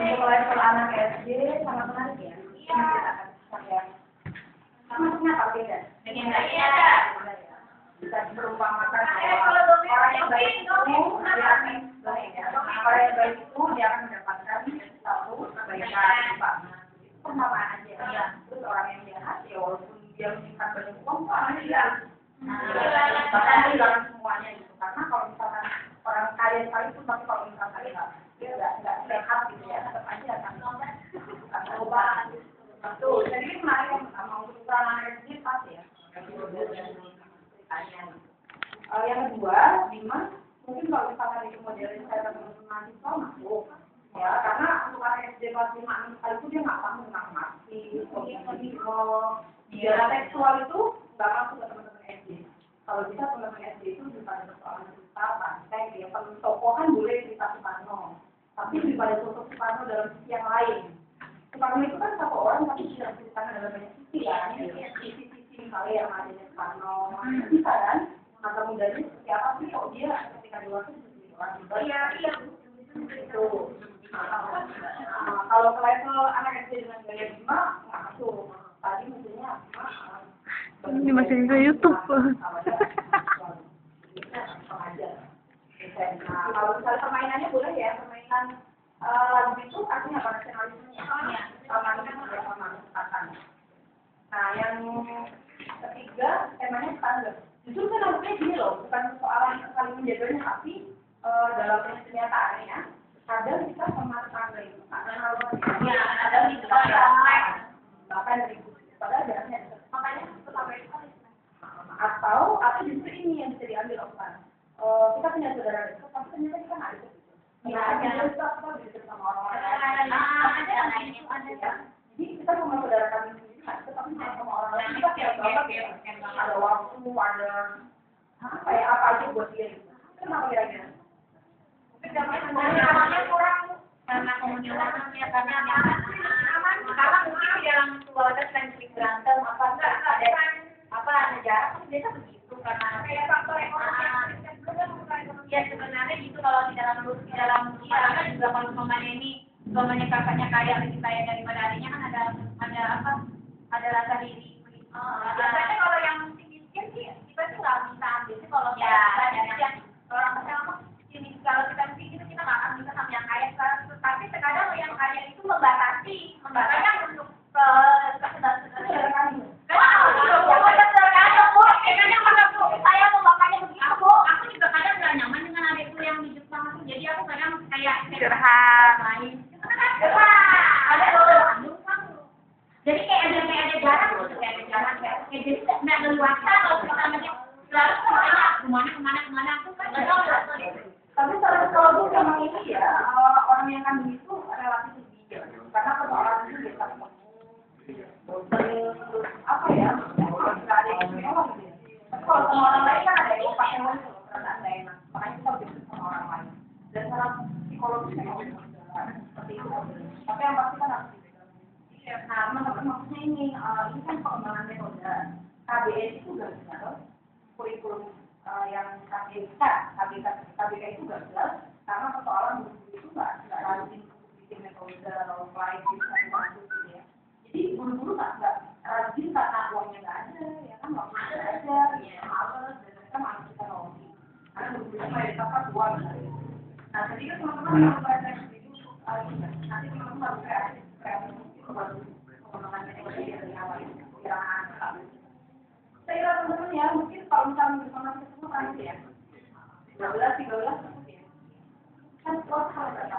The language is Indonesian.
Untuk level anak SD sangat menarik ya. Iya. Sama apa beda? Beda. Bisa diperumpamakan orang yang baik itu dia akan orang yang baik itu dia akan mendapatkan satu kebaikan persamaan aja. Ya. Terus orang yang jahat ya walaupun dia menyimpan banyak uang sama dia. Bahkan hilang semuanya gitu. Karena kalau misalkan orang kaya sekali pun tapi kalau misalkan dia nggak sehat gitu ya tetap aja akan perubahan. Tuh, jadi kemarin mau ukuran SD pas ya. Yang kedua, mungkin kalau misalkan itu modelnya saya teman-teman mahasiswa masuk, ya karena ukuran SD kelas 5 kali itu dia nggak paham tentang marxisme, biara tekstual itu nggak masuk ke teman-teman SD. Kalau bisa teman-teman SD itu daripada persoalan cerita, praktek, ya tokohan boleh cerita Soekarno, tapi daripada sosok Soekarno dalam sisi yang lain. Soekarno itu kan satu orang tapi tidak ceritakan dalam banyak sisi kan, sisi misalnya yang adanya Soekarno, bisa kan? Masa mudanya seperti apa sih? Oh dia ketika dewasa seperti orang juga. Iya. Itu. Kalau ke level anak SD dengan gaya Bima nggak masuk. Tadi mestinya ini masih ke YouTube. Nah, kalau misalnya permainannya boleh ya, permainan lagu itu artinya apa nasionalisme? Sama. Nah, yang ketiga temanya standar. Justru kan namanya gini loh, bukan soalan saling menjaganya, tapi dalam kenyataannya kadang kita sama tetangga itu karena ada di tempat bahkan ribut padahal jaraknya makanya tetangga itu atau justru ini yang bisa diambil offline. Kita punya saudara dekat, tapi ternyata kita nggak dekat. Ya, ada kita dekat sama orang-orang. Ada. Jadi kita sama saudara kami sendiri nggak dekat, tapi sama orang lain kita kayak banget ya. Ada waktu, ada apa aja buat dia. Kenapa kira-kira? Namanya kurang karena komunikasinya karena aman. Karena mungkin dalam keluarga sering berantem ada jarak biasa begitu karena kayak faktor ekonomi. Ya sebenarnya gitu kalau di dalam keluarga juga kalau mamanya kakaknya kaya lebih kaya daripada adiknya kan ada rasa diri. Biasanya kalau yang miskin sih kita tuh nggak bisa ambil sih kalau yang orang kaya ini kalau kita miskin itu kita nggak akan bisa sama yang kaya. Tapi terkadang yang kaya itu membatasi untuk kesedaran. Saya mau makanya begitu, Bu. Aku juga kadang nggak nyaman dengan adikku yang di Jepang tuh. Jadi aku kadang kayak Curhat. main. Jadi kayak ada jarak gitu, kayak ada jarak kayak jadi nggak leluasa kalau kita namanya selalu kemana tuh kan nggak tahu. Tapi secara psikologis memang ini ya orang yang kandung itu relatif lebih karena persoalan itu biasa apa ya nggak ada yang mewah gitu. Tapi kalau sama orang lain kan ada yang pakai mewah itu perasaan nggak enak. Makanya kita lebih sama orang lain. Dan secara psikologis memang seperti itu. Tapi yang pasti kan harus nah, maksudnya ini kan pengembangan metode. KBS itu gagal, kurikulum yang KBK itu gagal karena persoalan guru itu nggak rajin untuk bikin metode lain gitu ya. Jadi guru-guru nggak rajin karena uangnya nggak ada, ya kan nggak ada aja, males dan mereka malas teknologi. Karena guru-gurunya mayoritas kan uang. Nah, jadi kan teman-teman kalau belajar itu nanti teman-teman harus kreatif. Saya kira teman-teman ya, mungkin kalau misalnya bersama ketemu nanti ya 13 ya kan kuat hal berapa?